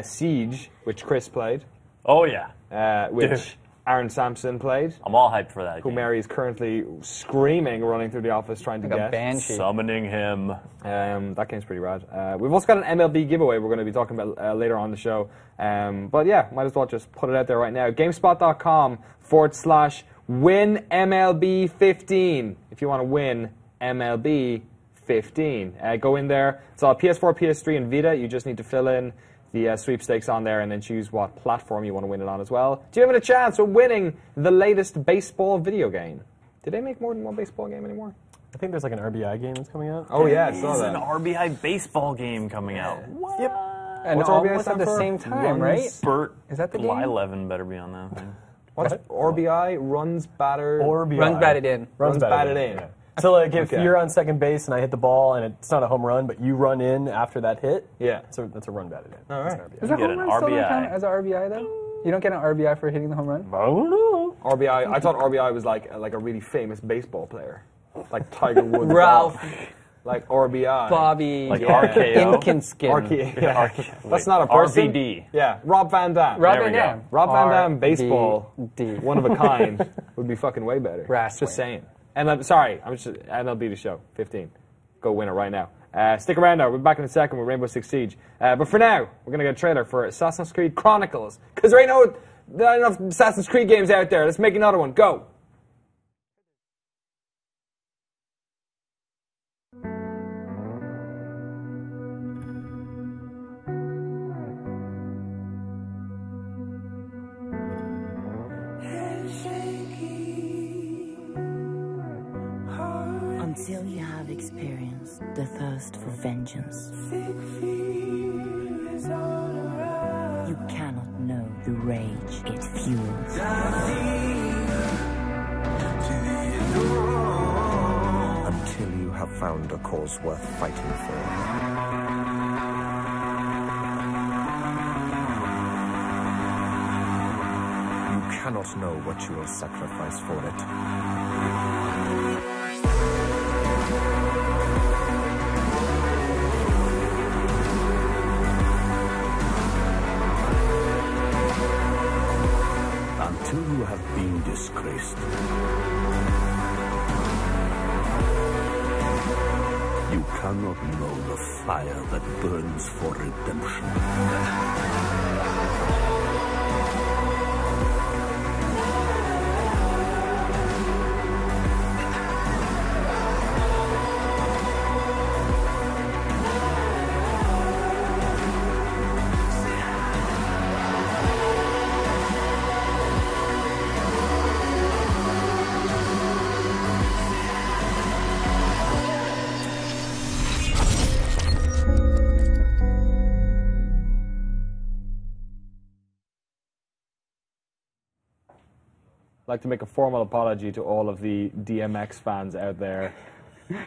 Siege, which Chris played, Oh, yeah. which Aaron Sampson played, I'm all hyped for that. who game. Mary is currently screaming, running through the office trying to Like a get. banshee. Summoning him. That game's pretty rad. We've also got an MLB giveaway we're going to be talking about later on the show. But yeah, might as well just put it out there right now. GameSpot.com/win MLB 15 if you want to win MLB 15. Go in there. It's all PS4, PS3, and Vita. You just need to fill in the sweepstakes on there and then choose what platform you want to win it on as well. Do you have a chance of winning the latest baseball video game? Did they make more than one baseball game anymore? I think there's like an RBI game that's coming out. Oh yeah, I saw There's that. an RBI baseball game coming out. Yep. And What's RBI almost stand at the for? same time, right? Bert Is that the game? Lylevin better be on that thing. What's RBI? Runs, batter... RBI. Runs batted in. Runs batted in. Yeah. So like if Okay. you're on second base and I hit the ball and it's not a home run, but you run in after that hit, Yeah. so that's a run batted in. All right. That's an RBI. Is a get home an run still not RBI. count as an RBI though? You don't get an RBI for hitting the home run? I don't know. RBI. I thought RBI was like a really famous baseball player, like Tiger Woods. Ralph. Like RBI. Bobby. Like yeah. RKO. RK. Yeah. That's Wait, not a person. RVD. Yeah. Rob Van Dam. Rob There Van we go. Dam. Rob Van Dam baseball. RVD. One of a kind would be fucking way better. Rasp Just win. saying. And I'm sorry, I'm just MLB the show 15. Go win it right now. Stick around now. We're back in a second with Rainbow Six Siege. But for now, we're gonna get a trailer for Assassin's Creed Chronicles because there ain't not enough Assassin's Creed games out there. Let's make another one. Go. Until you have experienced the thirst for vengeance, you cannot know the rage it fuels. Until you have found a cause worth fighting for. You cannot know what you will sacrifice for it. Until you have been disgraced, you cannot know the fire that burns for redemption. I'd like to make a formal apology to all of the DMX fans out there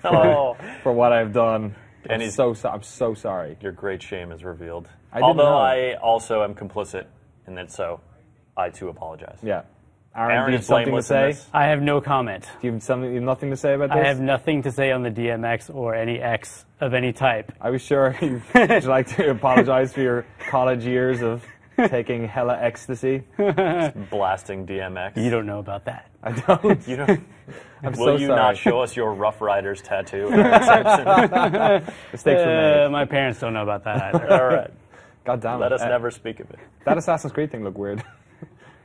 for what I've done. And I'm so sorry. Your great shame is revealed. I didn't know. I also am complicit in it, so I too apologize. Yeah. Aaron, do Aaron you have is something to blameless in say? this. I have no comment. Do you have nothing to say about this? I have nothing to say on the DMX or any X of any type. I was sure you'd like to apologize for your college years of taking hella ecstasy. Blasting DMX. You don't know about that. I don't. You don't. I'm Will so you sorry. not show us your Rough Riders tattoo, Eric Sampson? Mistakes were made. My parents don't know about that either. All right. God damn it. Let us never speak of it. That Assassin's Creed thing looked weird.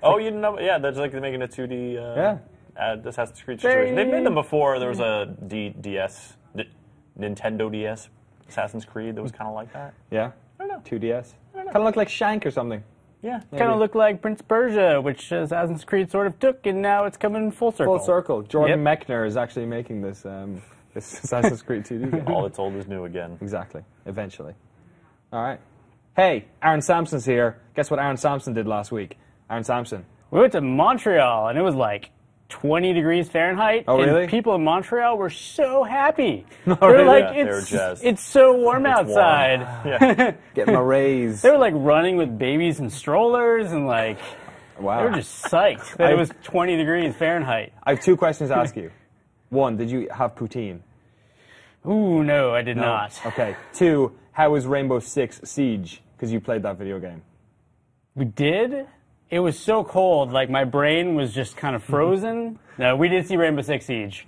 Oh, you know, yeah, that's like making a 2D Assassin's Creed situation. They've made them before. There was a Nintendo DS Assassin's Creed that was kind of like that. Yeah? I don't know. 2DS? Kind of looked like Shank or something. Yeah. Kind of looked like Prince Persia, which Assassin's Creed sort of took, and now it's coming full circle. Full circle. Jordan Mechner is actually making this this Assassin's Creed 2D game. All that's old is new again. Exactly. Eventually. All right. Hey, Aaron Sampson's here. Guess what Aaron Sampson did last week? Aaron Sampson. We went to Montreal, and it was like 20 degrees Fahrenheit. Oh, really? And people in Montreal were so happy. Oh, They were really? like, Yeah, they were jazzed. it's so warm It's outside. warm. Getting a raise. They were like running with babies and strollers, and like Wow. they were just psyched that it was 20 degrees Fahrenheit. I have two questions to ask you. One, did you have poutine? Ooh, no, I did not. Okay. Two, how was Rainbow Six Siege? Because you played that video game. We did. It was so cold, like my brain was just kind of frozen. No, we did see Rainbow Six Siege.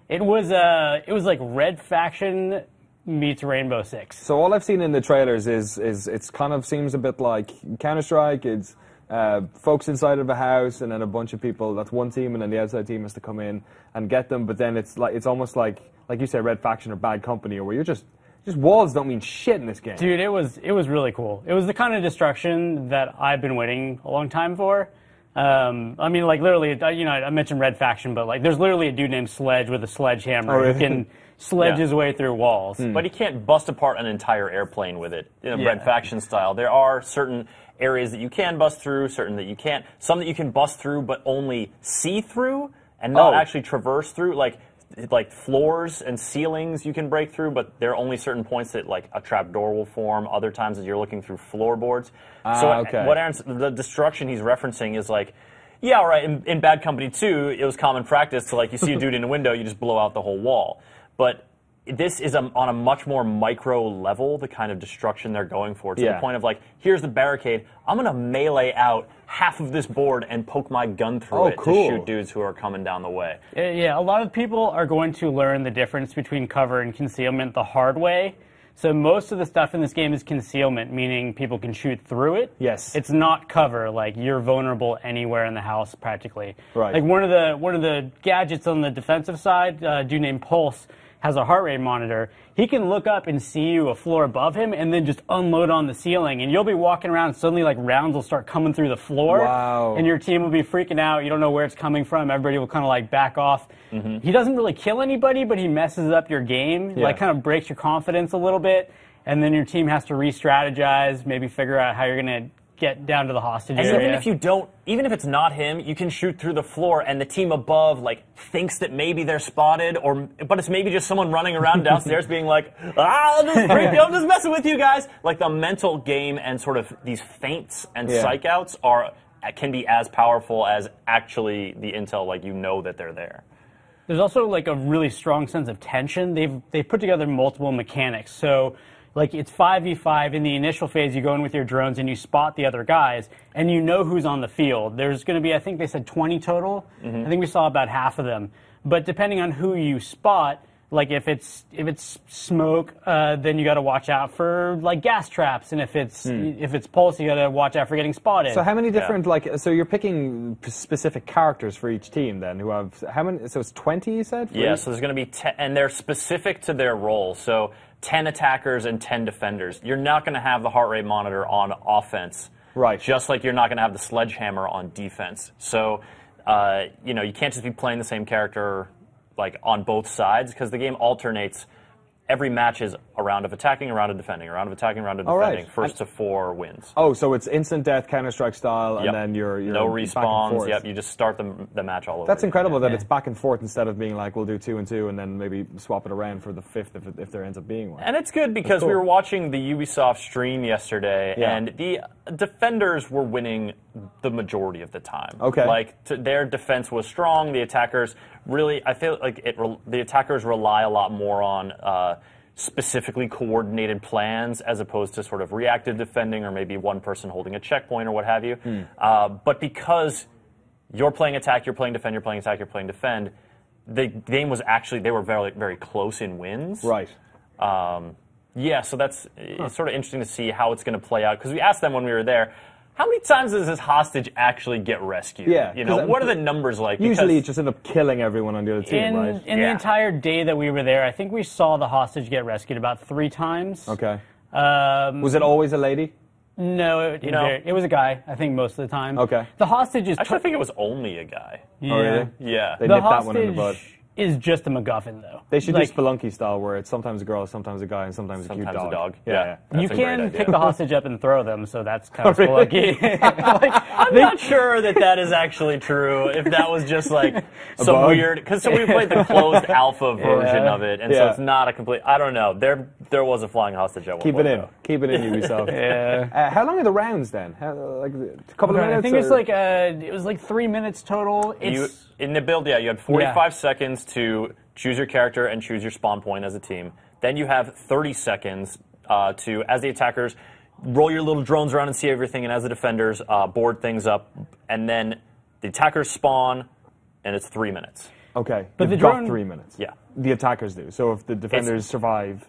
It was like Red Faction meets Rainbow Six. So all I've seen in the trailers is it's kind of seems a bit like Counter-Strike. It's folks inside of a house and then a bunch of people. That's one team, and then the outside team has to come in and get them. But then it's almost like you said, Red Faction or Bad Company, or where you're just walls don't mean shit in this game. Dude, it was really cool. It was the kind of destruction that I've been waiting a long time for. I mean, like literally, I mentioned Red Faction, but like there's literally a dude named Sledge with a sledgehammer who can sledge his way through walls. But he can't bust apart an entire airplane with it, Yeah. Red Faction style. There are certain areas that you can bust through, certain that you can't. Some that you can bust through, but only see through and not actually traverse through. Like floors and ceilings you can break through, but there are only certain points that like a trapdoor will form. Other times that you're looking through floorboards. The destruction he's referencing is like, yeah, all right, in Bad Company 2, it was common practice to like, you see a dude in a window, you just blow out the whole wall. But this is on a much more micro level, the kind of destruction they're going for, to the point of like, here's the barricade, I'm going to melee out half of this board and poke my gun through to shoot dudes who are coming down the way. Yeah, a lot of people are going to learn the difference between cover and concealment the hard way. So most of the stuff in this game is concealment, meaning people can shoot through it. Yes. It's not cover, like you're vulnerable anywhere in the house practically. Right. Like one of the gadgets on the defensive side, a dude named Pulse, has a heart rate monitor. He can look up and see you a floor above him and then just unload on the ceiling. And you'll be walking around and suddenly like rounds will start coming through the floor. Wow. And your team will be freaking out. You don't know where it's coming from. Everybody will kind of like back off. Mm-hmm. He doesn't really kill anybody, but he messes up your game. Yeah. Like kind of breaks your confidence a little bit. And then your team has to re-strategize, maybe figure out how you're going to get down to the hostage And area. even if it's not him, you can shoot through the floor, and the team above like thinks that maybe they're spotted, but it's maybe just someone running around downstairs being like, I'm just messing with you guys. Like the mental game and sort of these feints and psych outs can be as powerful as actually the intel, like that they're there. There's also like a really strong sense of tension. They've put together multiple mechanics. So like it's 5v5. In the initial phase, you go in with your drones and you spot the other guys, and you know who's on the field. There's going to be, I think they said 20 total. Mm-hmm. I think we saw about half of them. But depending on who you spot, like if it's smoke, then you got to watch out for like gas traps, and if it's Pulse, you got to watch out for getting spotted. So how many different so you're picking specific characters for each team then who have how many? So it's 20 you said? Yeah. So there's going to be 10, and they're specific to their role. So 10 attackers and 10 defenders. You're not going to have the heart rate monitor on offense, right? Just like you're not going to have the sledgehammer on defense. So you can't just be playing the same character like on both sides, because the game alternates. Every match is a round of attacking, a round of defending, a round of attacking, a round of All defending. right. First to 4 wins. Oh, so it's instant death, Counter-Strike style, Yep. and then you're no back and respawns. forth. Yep, you just start the match all over. That's again. incredible that it's back and forth instead of being like, we'll do 2 and 2 and then maybe swap it around for the 5th if there ends up being one. And it's good because cool. we were watching the Ubisoft stream yesterday, Yeah. and the defenders were winning the majority of the time. Okay. Like, their defense was strong. The attackers really, I feel like the attackers rely a lot more on specifically coordinated plans as opposed to sort of reactive defending or maybe one person holding a checkpoint or what have you. But because you're playing attack, you're playing defend, you're playing attack, you're playing defend, the game was actually, they were very, very close in wins. Right. Yeah, so that's it's sort of interesting to see how it's going to play out. Because we asked them when we were there, how many times does this hostage actually get rescued? Yeah, You know, what are the numbers like? Usually Because- it just end up killing everyone on the other team, right? In the entire day that we were there, I think we saw the hostage get rescued about 3 times. Okay. Was it always a lady? No, it was a guy, I think, most of the time. Okay. The hostage is... Actually, I think it was only a guy. Oh, really? Yeah. They the nipped that one in the bud. hostage is just a MacGuffin, though. They should Like, do Spelunky style, where it's sometimes a girl, sometimes a guy, and sometimes a cute Sometimes dog. a dog. Yeah. Yeah. That's you a great can idea. pick the hostage up and throw them, so that's kind of really? spelunky. I'm not sure that is actually true. If that was just like some bug? weird, because we played the closed alpha version of it, and so Yeah. it's not a complete. I don't know. There was a flying hostage at one Keep point. it in. though. Keep it in, Ubisoft. Yeah. How long are the rounds then? Like a couple of minutes? I think it's or- like it was like 3 minutes total. It's In the build, you had 45 seconds to choose your character and choose your spawn point as a team. Then you have 30 seconds to, as the attackers, roll your little drones around and see everything, and as the defenders, board things up. And then the attackers spawn, and it's 3 minutes. Okay, But you've the got drone- 3 minutes. Yeah. The attackers do. So if the defenders survive,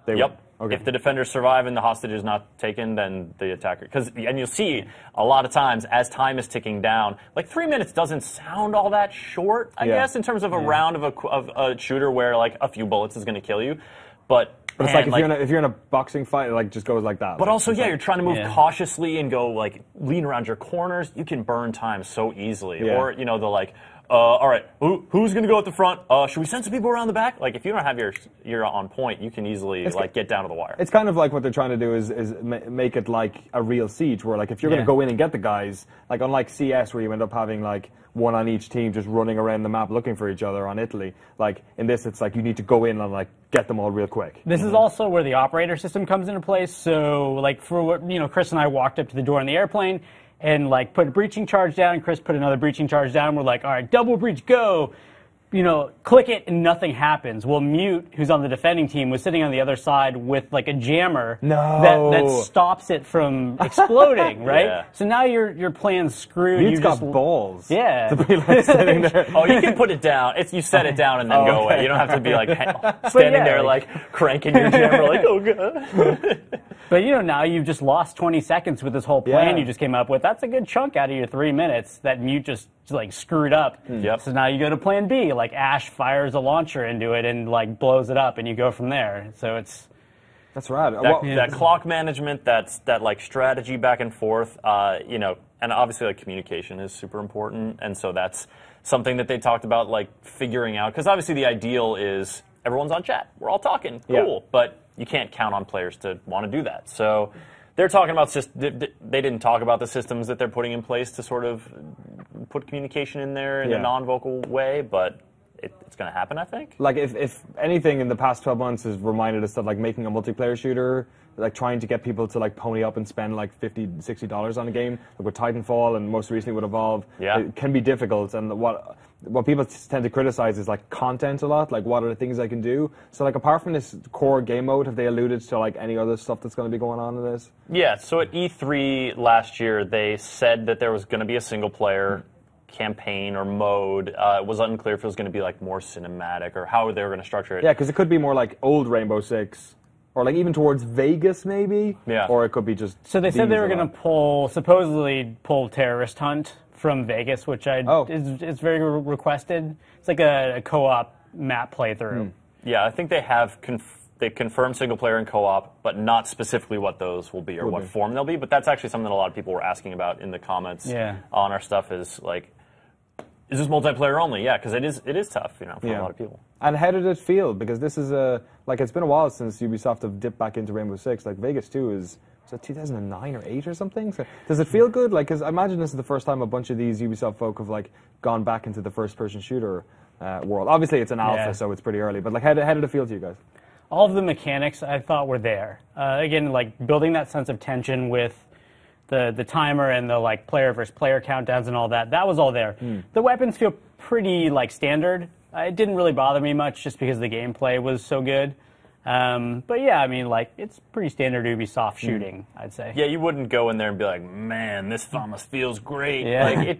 they Yep. win. Okay. If the defenders survive and the hostage is not taken, then the attacker. And you'll see a lot of times as time is ticking down, like 3 minutes doesn't sound all that short, I Yeah. guess, in terms of a round of a shooter where like a few bullets is going to kill you. But But it's like if you're in a boxing fight, it like just goes like that. But Like, also, it's yeah, like- you're trying to move Yeah. cautiously and go like lean around your corners. You can burn time so easily. Yeah. Or the like, all right, who's going to go at the front? Should we send some people around the back? Like if you don't have your on point, you can easily get down to the wire. It's kind of like what they're trying to do is make it like a real siege, where like if you're going Yeah. to go in and get the guys, like unlike CS where you end up having like one on each team just running around the map looking for each other on Italy. Like in this, it's like you need to go in and like get them all real quick. This is also where the operator system comes into place. So, like, for what, Chris and I walked up to the door in the airplane and, like, put a breaching charge down. Chris put another breaching charge down. We're like, all right, double breach, go. Click it and nothing happens. Well, Mute, who's on the defending team, was sitting on the other side with, like, a jammer that stops it from exploding, right? Yeah. So now your plan's screwed. Mute's You got just- balls. Yeah. To be like sitting there. Oh, you can put it down. You set it down and then go away. You don't have to be like standing there like cranking your jammer like, oh god. But now you've just lost 20 seconds with this whole plan Yeah. you just came up with. That's a good chunk out of your 3 minutes that Mute just like screwed up. Yep. So now you go to plan B, like Ash fires a launcher into it and like blows it up, and you go from there. So it's That's rad. That clock management, that like strategy back and forth, and obviously like communication is super important, and so that's something that they talked about like figuring out, because obviously the ideal is everyone's on chat, we're all talking, cool, but you can't count on players to want to do that. So they're talking about they didn't talk about the systems that they're putting in place to sort of put communication in there in a non-vocal way, but it's going to happen, I think. Like if anything in the past 12 months has reminded us of like making a multiplayer shooter, like trying to get people to like pony up and spend like $50, $60 on a game, like with Titanfall and most recently with Evolve, it can be difficult. And what people tend to criticize is like content a lot, like what are the things I can do. So like apart from this core game mode, have they alluded to like any other stuff that's going to be going on in this? Yeah, so at E3 last year, they said that there was going to be a single player campaign or mode. It was unclear if it was going to be like more cinematic or how they were going to structure it. Yeah, because it could be more like old Rainbow Six, or like even towards Vegas maybe. Yeah. Or it could be just. so they said they these were a going lot. to supposedly pull Terrorist Hunt from Vegas, which is very requested. It's like a co-op map playthrough. Yeah, I think they have they confirmed single player and co-op, but not specifically what those will be or what form they'll be. But that's actually something that a lot of people were asking about in the comments on our stuff. Is like, is this multiplayer only? Yeah, because it is tough, for a lot of people. And how did it feel? Because this is it's been a while since Ubisoft have dipped back into Rainbow Six. Like Vegas 2 was it 2009 or 8 or something? So does it feel good? Like, because I imagine this is the first time a bunch of these Ubisoft folk have gone back into the first-person shooter world. Obviously, it's an alpha, so it's pretty early. But how did it feel to you guys? All of the mechanics I thought were there. Again, building that sense of tension with the timer and the player versus player countdowns and all that. That was all there. The weapons feel pretty standard. It didn't really bother me much just because the gameplay was so good. But yeah, it's pretty standard Ubisoft shooting, I'd say. Yeah, you wouldn't go in there and be like, man, this almost feels great. Yeah.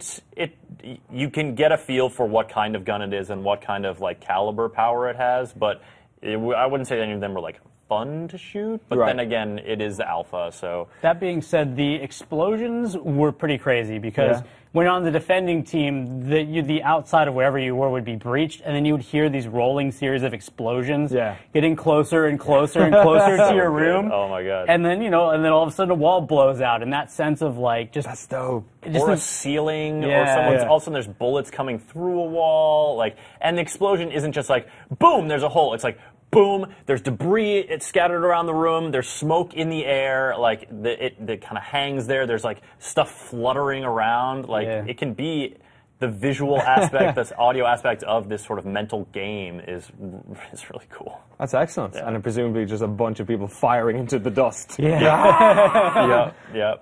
You can get a feel for what kind of gun it is and what kind of caliber power it has, but I wouldn't say any of them were fun to shoot, but then again, it is the alpha, so... That being said, the explosions were pretty crazy because when on the defending team, the outside of wherever you were would be breached, and then you would hear these rolling series of explosions getting closer and closer and closer to your room. Oh my god. And then, and then all of a sudden a wall blows out, and that sense of just... That's dope. Or a ceiling, or all of a sudden there's bullets coming through a wall, and the explosion isn't just boom, there's a hole. It's boom, there's debris, it's scattered around the room, there's smoke in the air, it kind of hangs there, there's stuff fluttering around, it can be the visual aspect, this audio aspect of this sort of mental game is really cool. That's excellent. And presumably just a bunch of people firing into the dust. Yeah.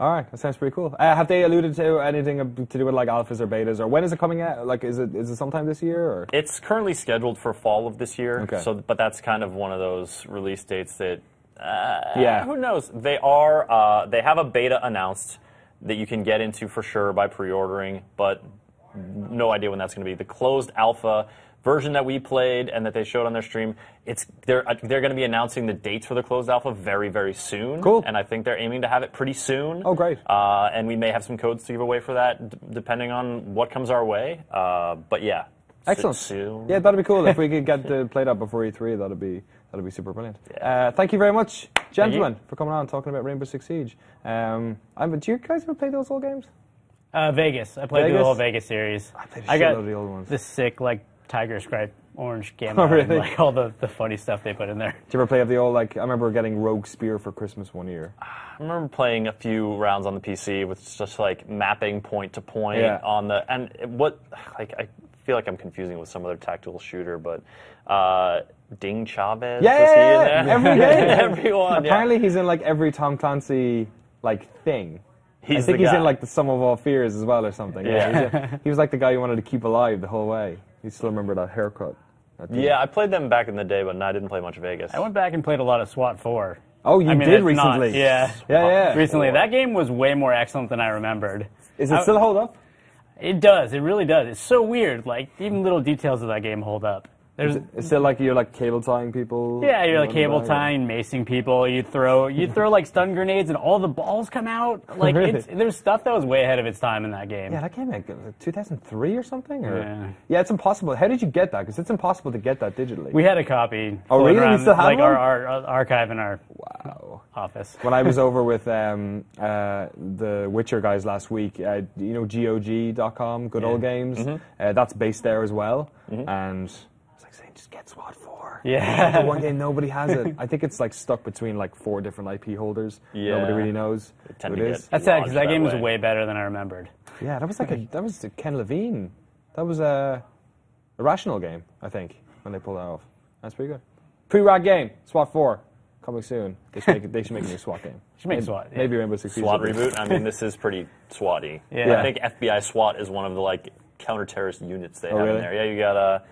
All right, that sounds pretty cool. Have they alluded to anything to do with alphas or betas, or when is it coming out? Is it sometime this year? Or? It's currently scheduled for fall of this year. Okay. But that's kind of one of those release dates that who knows? They have a beta announced that you can get into for sure by pre-ordering, but no idea when that's going to be. The closed alpha version that we played and that they showed on their stream, they're going to be announcing the dates for the closed alpha very, very soon. Cool. And I think they're aiming to have it pretty soon. Oh, great. And we may have some codes to give away for that, depending on what comes our way. But yeah. Excellent. Soon. Yeah, that'd be cool if we could get to play that before E3. That'd be super brilliant. Yeah. Thank you very much, gentlemen, for coming on and talking about Rainbow Six Siege. Do you guys ever play those old games? Vegas. I played through the whole Vegas series. I played a shitload of the old ones. This sick, tiger stripe orange gamma. Oh, really? And, all the funny stuff they put in there. Did you ever play the old, I remember getting Rogue Spear for Christmas one year. I remember playing a few rounds on the PC with just mapping point to point on the, and I feel like I'm confusing it with some other tactical shooter, but Ding Chavez, was he in there? Every game. Everyone. Apparently he's in every Tom Clancy thing. He's I think the he's guy. in the Sum of All Fears as well or something. Yeah. He was the guy you wanted to keep alive the whole way. You still remember that haircut. Yeah, I played them back in the day, but I didn't play much Vegas. I went back and played a lot of SWAT 4. Oh, you did recently? Yeah. Recently. That game was way more excellent than I remembered. Is it still hold up? It does. It really does. It's so weird. Even little details of that game hold up. It's still you're cable tying people? Yeah, you're cable tying, macing people. You throw stun grenades and all the balls come out. Really? There's stuff that was way ahead of its time in that game. Yeah, that came out 2003 or something? Or? Yeah, it's impossible. How did you get that? Because it's impossible to get that digitally. We had a copy. Oh, really? Around, you still have one? Our archive in our office. When I was over with the Witcher guys last week, GOG.com, Good Old Games, that's based there as well. And saying, just get SWAT 4. Yeah. The one game, nobody has it. I think it's stuck between 4 different IP holders. Yeah. Nobody really knows who it is. That's sad, because that game was way better than I remembered. Yeah, that was that was Ken Levine. That was a Irrational game, I think, when they pulled that off. That's pretty good. Pre-rag game, SWAT 4, coming soon. They should make a new SWAT game. Should make SWAT. Yeah. Maybe Rainbow Six Siege. SWAT reboot? I mean, this is pretty SWAT-y. Yeah. I think FBI SWAT is one of the counter-terrorist units they have really? in there. Yeah, you got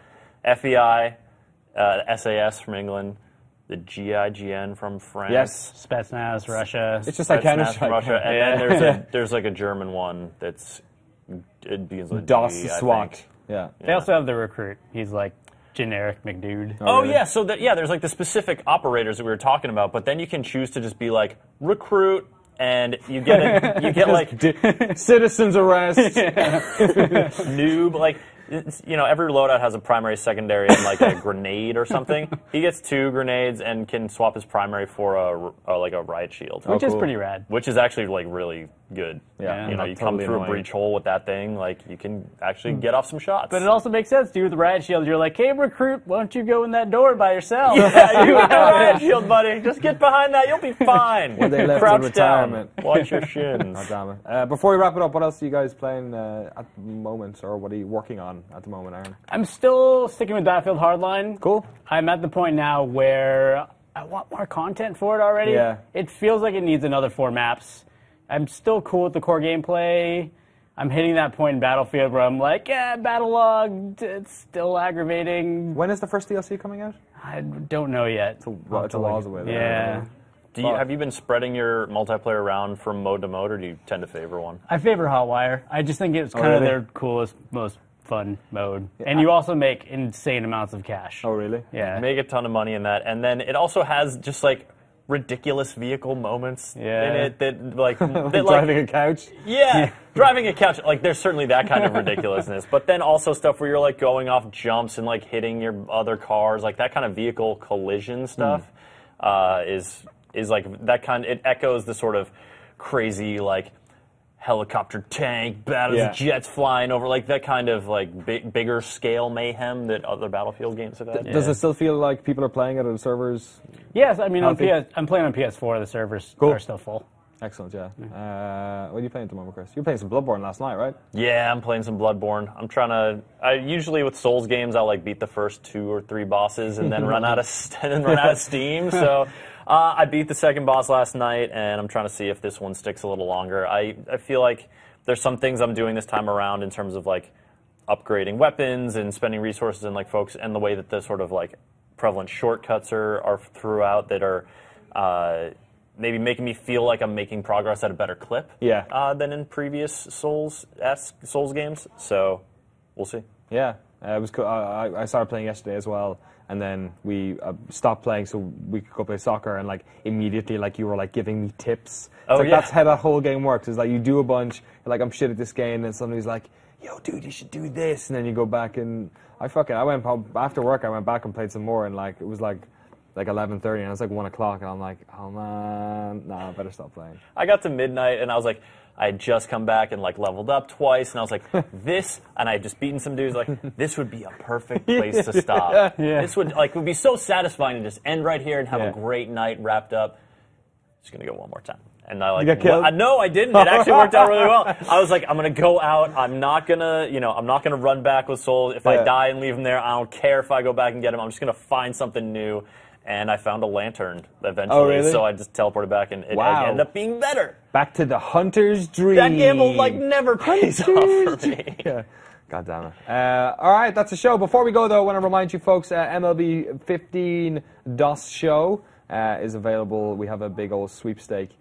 FEI, SAS from England, the GIGN from France. Yes. Spetsnaz, Russia. It's just Spetsnaz Counter-Strike. from Russia, and then there's a German one that's it begins with DOS G, I SWAT. think. Yeah. They also have the recruit. He's generic McDude. Oh really? yeah, so there's the specific operators that we were talking about, but then you can choose to just be recruit, and you get citizens arrest, noob. every loadout has a primary, secondary, and like a grenade or something. He gets 2 grenades and can swap his primary for a riot shield, which is pretty rad. Which is actually like really good. Yeah, you come through a breach hole with that thing, like you can actually get off some shots. But it also makes sense, dude. With the riot shield, you're like, hey, recruit, why don't you go in that door by yourself? Yeah, you have a riot shield, buddy. Just get behind that. You'll be fine. When they left Crouch in retirement. down. Watch your shins. Oh, damn it. Before we wrap it up, what else are you guys playing at the moment, or what are you working on at the moment, Aaron? I'm still sticking with Battlefield Hardline. Cool. I'm at the point now where I want more content for it already. Yeah. It feels like it needs another 4 maps. I'm still cool with the core gameplay. I'm hitting that point in Battlefield where I'm like, yeah, battle log, it's still aggravating. When is the first DLC coming out? I don't know yet. It's a while away. Yeah. Have you been spreading your multiplayer around from mode to mode, or do you tend to favor one? I favor Hotwire. I just think it's kind of their coolest, most fun mode. Yeah. And you also make insane amounts of cash. Oh, really? Yeah. You make a ton of money in that. And then it also has just like ridiculous vehicle moments in it that like driving a couch. Yeah, driving a couch. Like there's certainly that kind of ridiculousness, but then also stuff where you're like going off jumps and like hitting your other cars, like that kind of vehicle collision stuff is like that kind. It echoes the sort of crazy like helicopter tank battles, jets flying over, like that kind of like bigger scale mayhem that other Battlefield games have had. Does it still feel like people are playing it on servers? Yes, I mean I'm playing on PS4. The servers are still full. Excellent, yeah. What are you playing at the moment, Chris? You were playing some Bloodborne last night, right? Yeah, I'm playing some Bloodborne. I'm trying to. Usually with Souls games, I'll like beat the first 2 or 3 bosses and then run out of steam. So I beat the second boss last night, and I'm trying to see if this one sticks a little longer. I feel like there's some things I'm doing this time around in terms of like upgrading weapons and spending resources and like folks, and the way that the sort of like prevalent shortcuts are throughout that are. Maybe making me feel like I'm making progress at a better clip than in previous Souls games. So we'll see. Yeah, it was cool. I started playing yesterday as well, and then we stopped playing so we could go play soccer, and like immediately like you were like giving me tips. That's how that whole game works. It's like you do a bunch, you're like I'm shit at this game, and somebody's like, yo dude, you should do this, and then you go back and I went after work, I went back and played some more, and like it was like 11:30, and it's like 1 o'clock, and I'm like, oh man, I better stop playing. I got to midnight, and I was like, I had just come back and like leveled up twice, and I was like, and I had just beaten some dudes. Like, this would be a perfect place to stop. This would be so satisfying to just end right here and have a great night wrapped up. Just gonna go one more time. And I like, you got killed? No, I didn't. It actually worked out really well. I was like, I'm gonna go out. I'm not gonna run back with souls. If I die and leave them there, I don't care if I go back and get them. I'm just gonna find something new. And I found a lantern eventually, so I just teleported back, and it ended up being better. Back to the hunter's dream. That gamble never pays off for me. Yeah. God damn it. All right, that's the show. Before we go, though, I want to remind you folks, MLB 15 DOS show is available. We have a big old sweepstake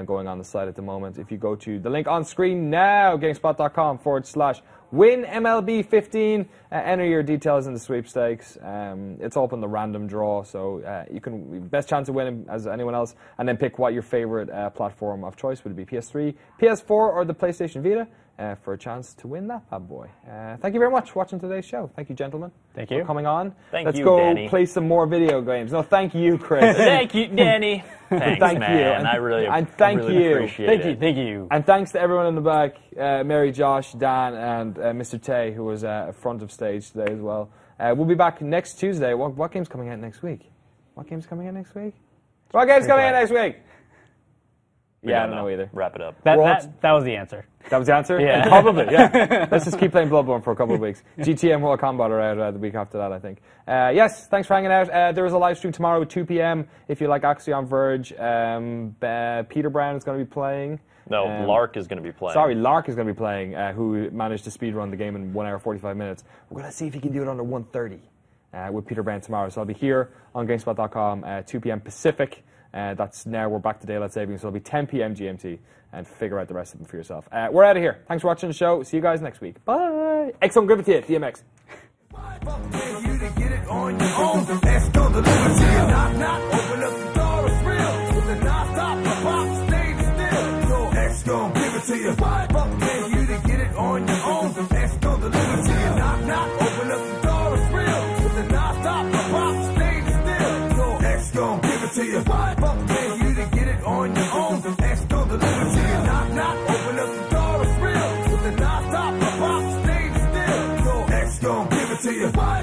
going on the site at the moment. If you go to the link on screen now, GameSpot.com/win MLB 15, enter your details in the sweepstakes. It's open the random draw, so you can best chance of winning as anyone else, and then pick what your favorite platform of choice would be: PS3, PS4, or the PlayStation Vita. For a chance to win that bad boy. Thank you very much for watching today's show. Thank you, gentlemen. Thank you for coming on. Let's go Danny. Play some more video games. No, thank you, Chris. Thank you, Danny. Thanks, thank man. you. I really appreciate it. Thank you. And thanks to everyone in the back, Mary, Josh, Dan, and Mr. Tay, who was front of stage today as well. We'll be back next Tuesday. What game's coming out next week? What game's coming out next week? I don't know either. Wrap it up. That was the answer. That was the answer? Yeah. Probably, yeah. Let's just keep playing Bloodborne for a couple of weeks. GT and Mortal Kombat are out the week after that, I think. Yes, thanks for hanging out. There is a live stream tomorrow at 2 p.m. if you like Axiom Verge. Peter Brown is going to be playing. No, Lark is going to be playing. Sorry, Lark is going to be playing, who managed to speedrun the game in 1 hour 45 minutes. We're going to see if he can do it under 1:30 with Peter Brown tomorrow. So I'll be here on GameSpot.com 2 p.m. Pacific. That's now we're back to daylight savings, so it'll be 10 p.m. GMT, and figure out the rest of them for yourself. We're out of here. Thanks for watching the show. See you guys next week. Bye. Axiom Verge, DMX. Give it to you. Fuck you to get it on your own. That's gonna deliver to you. Knock, knock. gon' give it to you.